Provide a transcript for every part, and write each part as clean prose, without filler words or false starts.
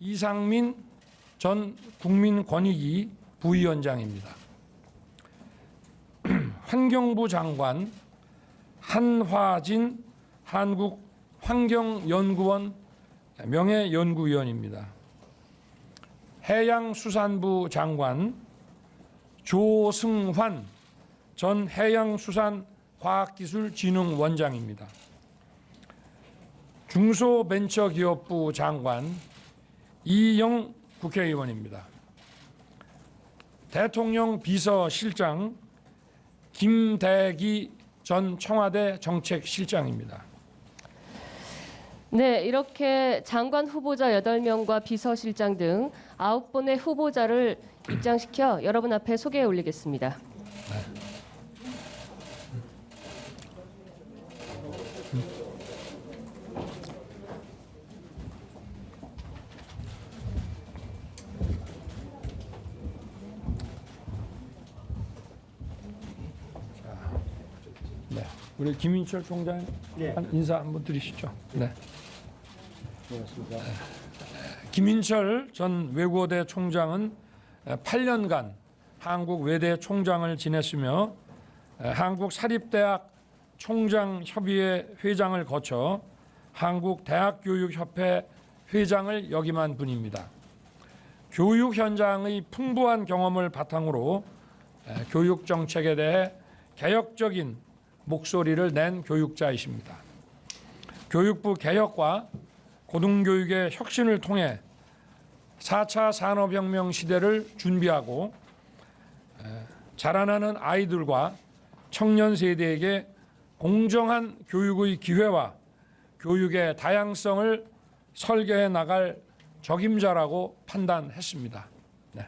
이상민 전 국민권익위 부위원장입니다. 환경부 장관 한화진 한국환경연구원 명예연구위원입니다. 해양수산부 장관 조승환 전 해양수산과학기술진흥원장입니다. 중소벤처기업부 장관 이영 국회의원입니다. 대통령 비서실장 김대기 전 청와대 정책실장입니다. 네, 이렇게 장관 후보자 8명과 비서실장 등 9분의 후보자를 입장시켜 여러분 앞에 소개해 올리겠습니다. 네, 우리 김인철 총장 인사 한번 드리시죠. 네. 고맙습니다. 김인철 전 외고대 총장은 8년간 한국 외대 총장을 지냈으며 한국사립대학 총장협의회 회장을 거쳐 한국대학교육협회 회장을 역임한 분입니다. 교육 현장의 풍부한 경험을 바탕으로 교육 정책에 대해 개혁적인 목소리를 낸 교육자이십니다. 교육부 개혁과 고등교육의 혁신을 통해 4차 산업혁명 시대를 준비하고 자라나는 아이들과 청년 세대에게 공정한 교육의 기회와 교육의 다양성을 설계해 나갈 적임자라고 판단했습니다. 네.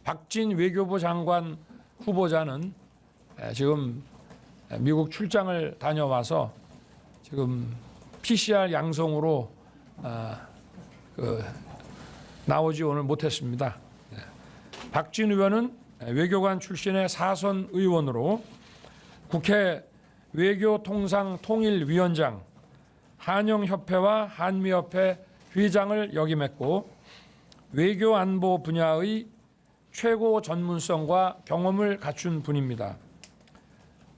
박진 외교부 장관 후보자는 지금 미국 출장을 다녀와서 지금 PCR 양성으로 나오지 오늘 못했습니다. 박진 의원은 외교관 출신의 사선 의원으로 국회 외교통상통일위원장, 한영협회와 한미협회 회장을 역임했고 외교안보 분야의 최고 전문성과 경험을 갖춘 분입니다.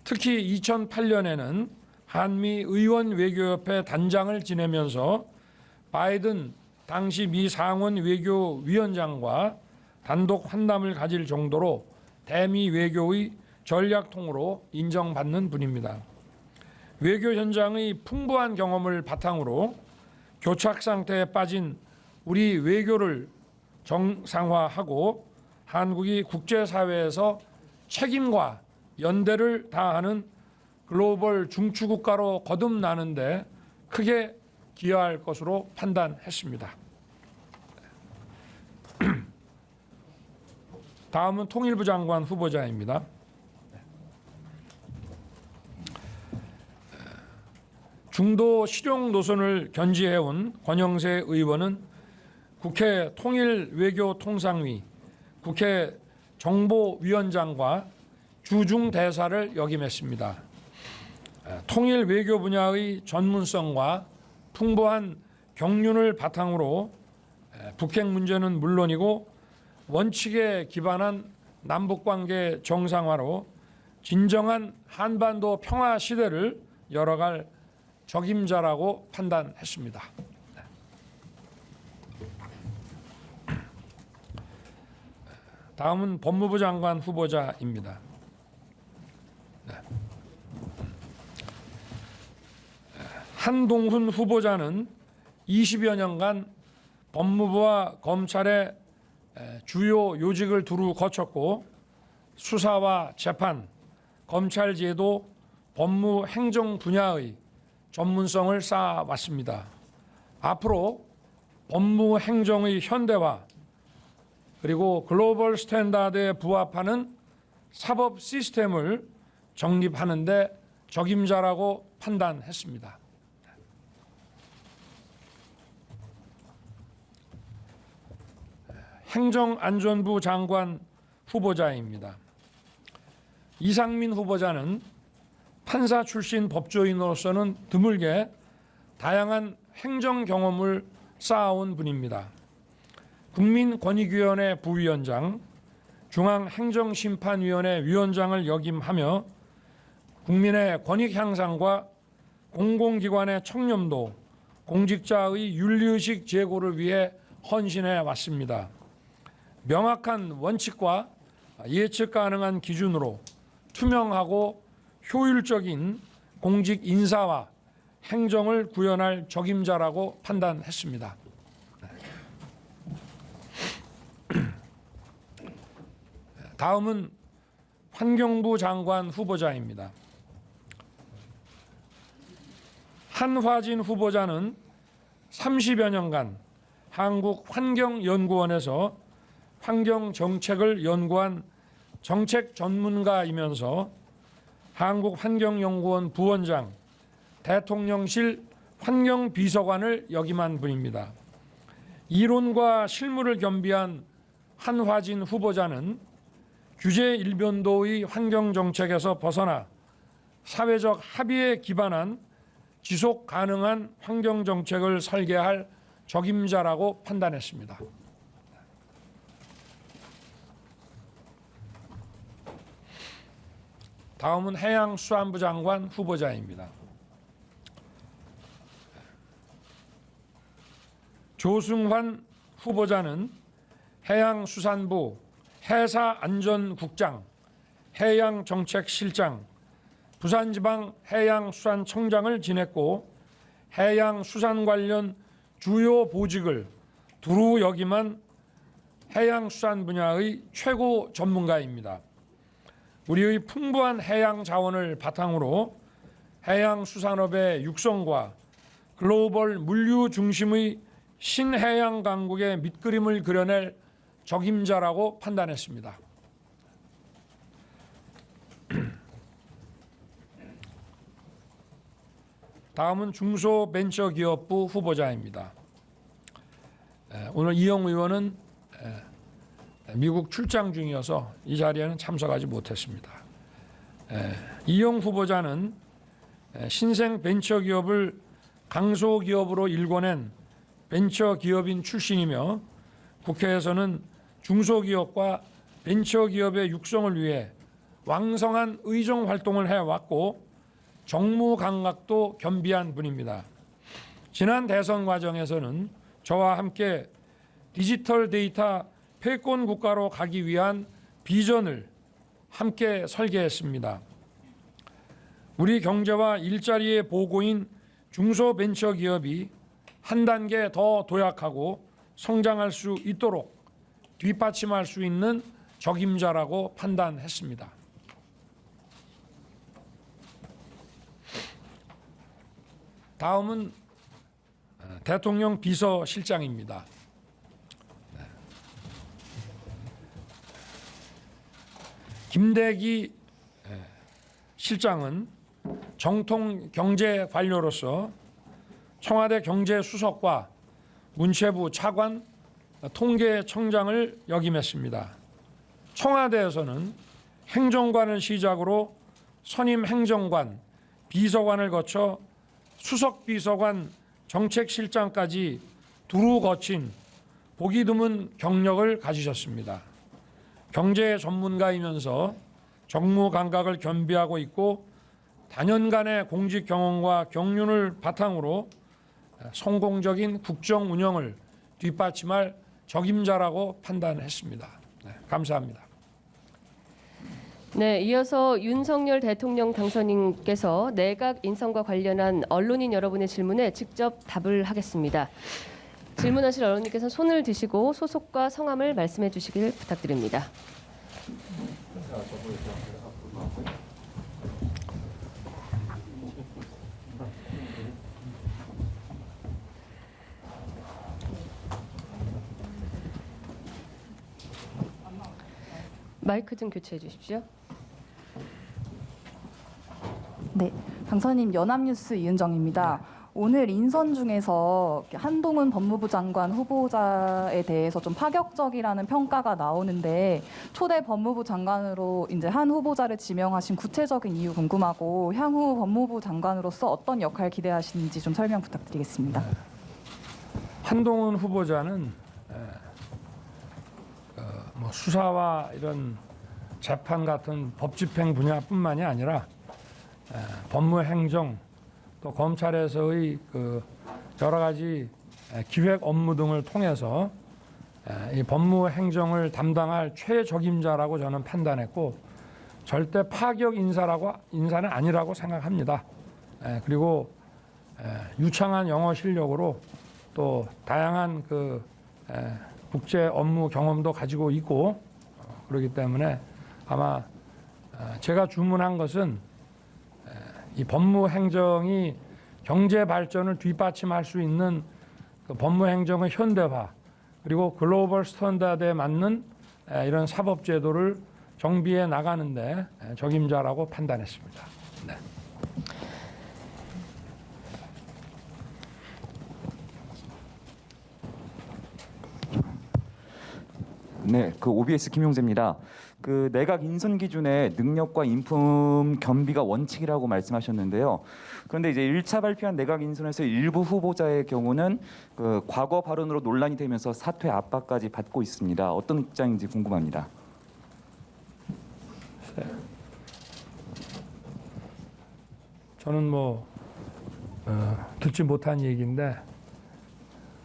특히 2008년에는 한미 의원 외교협회 단장을 지내면서 바이든 당시 미 상원 외교위원장과 단독 환담을 가질 정도로 대미 외교의 전략통으로 인정받는 분입니다. 외교 현장의 풍부한 경험을 바탕으로 교착 상태에 빠진 우리 외교를 정상화하고 한국이 국제사회에서 책임과 연대를 다하는 글로벌 중추국가로 거듭나는데 크게 기여할 것으로 판단했습니다. 다음은 통일부 장관 후보자입니다. 중도 실용 노선을 견지해온 권영세 의원은 국회 통일외교통상위, 국회 정보위원장과 주중대사를 역임했습니다. 통일 외교 분야의 전문성과 풍부한 경륜을 바탕으로 북핵 문제는 물론이고 원칙에 기반한 남북관계 정상화로 진정한 한반도 평화 시대를 열어갈 적임자라고 판단했습니다. 다음은 법무부 장관 후보자입니다. 한동훈 후보자는 20여 년간 법무부와 검찰의 주요 요직을 두루 거쳤고 수사와 재판, 검찰제도, 법무행정 분야의 전문성을 쌓아왔습니다. 앞으로 법무행정의 현대화 그리고 글로벌 스탠다드에 부합하는 사법 시스템을 정립하는 데 적임자라고 판단했습니다. 행정안전부 장관 후보자입니다. 이상민 후보자는 판사 출신 법조인으로서는 드물게 다양한 행정 경험을 쌓아온 분입니다. 국민권익위원회 부위원장, 중앙행정심판위원회 위원장을 역임하며 국민의 권익 향상과 공공기관의 청렴도, 공직자의 윤리의식 제고를 위해 헌신해 왔습니다. 명확한 원칙과 예측 가능한 기준으로 투명하고 효율적인 공직 인사와 행정을 구현할 적임자라고 판단했습니다. 다음은 환경부 장관 후보자입니다. 한화진 후보자는 30여 년간 한국환경연구원에서 환경정책을 연구한 정책 전문가이면서 한국환경연구원 부원장, 대통령실 환경비서관을 역임한 분입니다. 이론과 실무를 겸비한 한화진 후보자는 규제 일변도의 환경정책에서 벗어나 사회적 합의에 기반한 지속 가능한 환경정책을 설계할 적임자라고 판단했습니다. 다음은 해양수산부 장관 후보자입니다. 조승환 후보자는 해양수산부 해사안전국장, 해양정책실장, 부산지방해양수산청장을 지냈고 해양수산 관련 주요 보직을 두루 역임한 해양수산 분야의 최고 전문가입니다. 우리의 풍부한 해양 자원을 바탕으로 해양수산업의 육성과 글로벌 물류 중심의 신해양 강국의 밑그림을 그려낼 적임자라고 판단했습니다. 다음은 중소벤처기업부 후보자입니다. 오늘 이영 의원은 미국 출장 중이어서 이 자리에는 참석하지 못했습니다. 이영 후보자는 신생 벤처기업을 강소기업으로 일궈낸 벤처기업인 출신이며 국회에서는 중소기업과 벤처기업의 육성을 위해 왕성한 의정 활동을 해왔고 정무 감각도 겸비한 분입니다. 지난 대선 과정에서는 저와 함께 디지털 데이터 패권 국가로 가기 위한 비전을 함께 설계했습니다. 우리 경제와 일자리의 보고인 중소벤처기업이 한 단계 더 도약하고 성장할 수 있도록 뒷받침할 수 있는 적임자라고 판단했습니다. 다음은 대통령 비서실장입니다. 김대기 실장은 정통 경제 관료로서 청와대 경제수석과 문체부 차관, 통계청장을 역임했습니다. 청와대에서는 행정관을 시작으로 선임 행정관, 비서관을 거쳐 수석비서관, 정책실장까지 두루 거친 보기 드문 경력을 가지셨습니다. 경제 전문가이면서 정무 감각을 겸비하고 있고 다년간의 공직 경험과 경륜을 바탕으로 성공적인 국정 운영을 뒷받침할 적임자라고 판단했습니다. 감사합니다. 네, 이어서 윤석열 대통령 당선인께서 내각 인선과 관련한 언론인 여러분의 질문에 직접 답을 하겠습니다. 질문하실 언론님께서 손을 드시고 소속과 성함을 말씀해 주시길 부탁드립니다. 마이크 좀 교체해 주십시오. 네, 당선인 연합뉴스 이은정입니다. 오늘 인선 중에서 한동훈 법무부 장관 후보자에 대해서 좀 파격적이라는 평가가 나오는데 초대 법무부 장관으로 이제 한 후보자를 지명하신 구체적인 이유 궁금하고 향후 법무부 장관으로서 어떤 역할 기대하시는지 좀 설명 부탁드리겠습니다. 한동훈 후보자는 뭐 수사와 이런 재판 같은 법 집행 분야뿐만이 아니라 법무행정 또 검찰에서의 그 여러 가지 기획 업무 등을 통해서 이 법무행정을 담당할 최적임자라고 저는 판단했고 절대 파격 인사는 아니라고 생각합니다. 그리고 유창한 영어 실력으로 또 다양한 그 국제 업무 경험도 가지고 있고 그렇기 때문에 아마 제가 주문한 것은 이 법무행정이 경제 발전을 뒷받침할 수 있는 그 법무행정의 현대화 그리고 글로벌 스탠다드에 맞는 이런 사법제도를 정비해 나가는데 적임자라고 판단했습니다. 네. 네, 그 OBS 김용재입니다. 그 내각 인선 기준에 능력과 인품 겸비가 원칙이라고 말씀하셨는데요. 그런데 이제 1차 발표한 내각 인선에서 일부 후보자의 경우는 그 과거 발언으로 논란이 되면서 사퇴 압박까지 받고 있습니다. 어떤 입장인지 궁금합니다. 저는 뭐 듣지 못한 얘기인데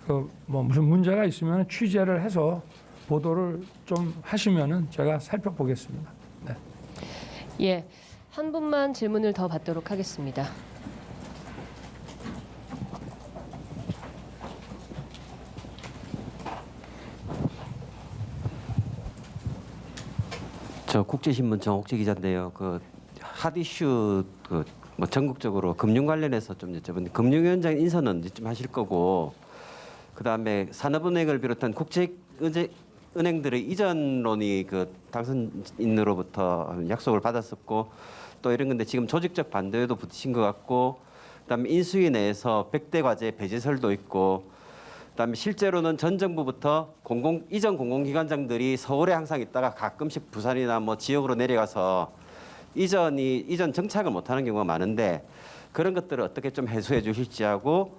그 뭐 무슨 문제가 있으면 취재를 해서 보도를 좀 하시면은 제가 살펴보겠습니다. 네. 예, 한 분만 질문을 더 받도록 하겠습니다. 저 국제신문 정옥재 기자인데요. 그 핫 이슈 뭐 전국적으로 금융 관련해서 좀 여쭤보는데 금융위원장 인선은 언제쯤 하실 거고 그다음에 산업은행을 비롯한 국제은행들의 이전론이 그 당선인으로부터 약속을 받았었고 또 이런 건데 지금 조직적 반대에도 붙으신 것 같고 그다음에 인수위 내에서 100대 과제 배제설도 있고 그다음에 실제로는 전 정부부터 이전 공공기관장들이 서울에 항상 있다가 가끔씩 부산이나 뭐 지역으로 내려가서 이전 정착을 못하는 경우가 많은데 그런 것들을 어떻게 좀 해소해 주실지 하고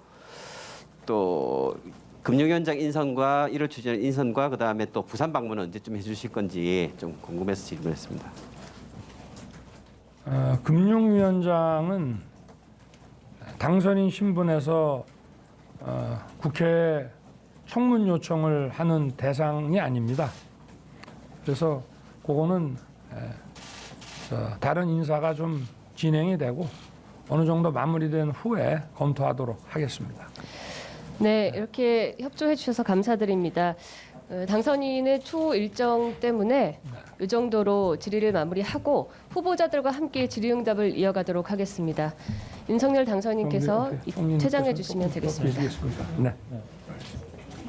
또 금융위원장 인선과 이를 추진하는 인선과 그다음에 또 부산 방문은 언제쯤 해주실 건지 좀 궁금해서 질문했습니다. 금융위원장은 당선인 신분에서 국회에 청문 요청을 하는 대상이 아닙니다. 그래서 그거는 다른 인사가 좀 진행이 되고 어느 정도 마무리된 후에 검토하도록 하겠습니다. 네, 이렇게 협조해 주셔서 감사드립니다. 당선인의 추후 일정 때문에 이 정도로 질의를 마무리하고 후보자들과 함께 질의응답을 이어가도록 하겠습니다. 윤석열 당선인께서 퇴장해 주시면 되겠습니다. 네.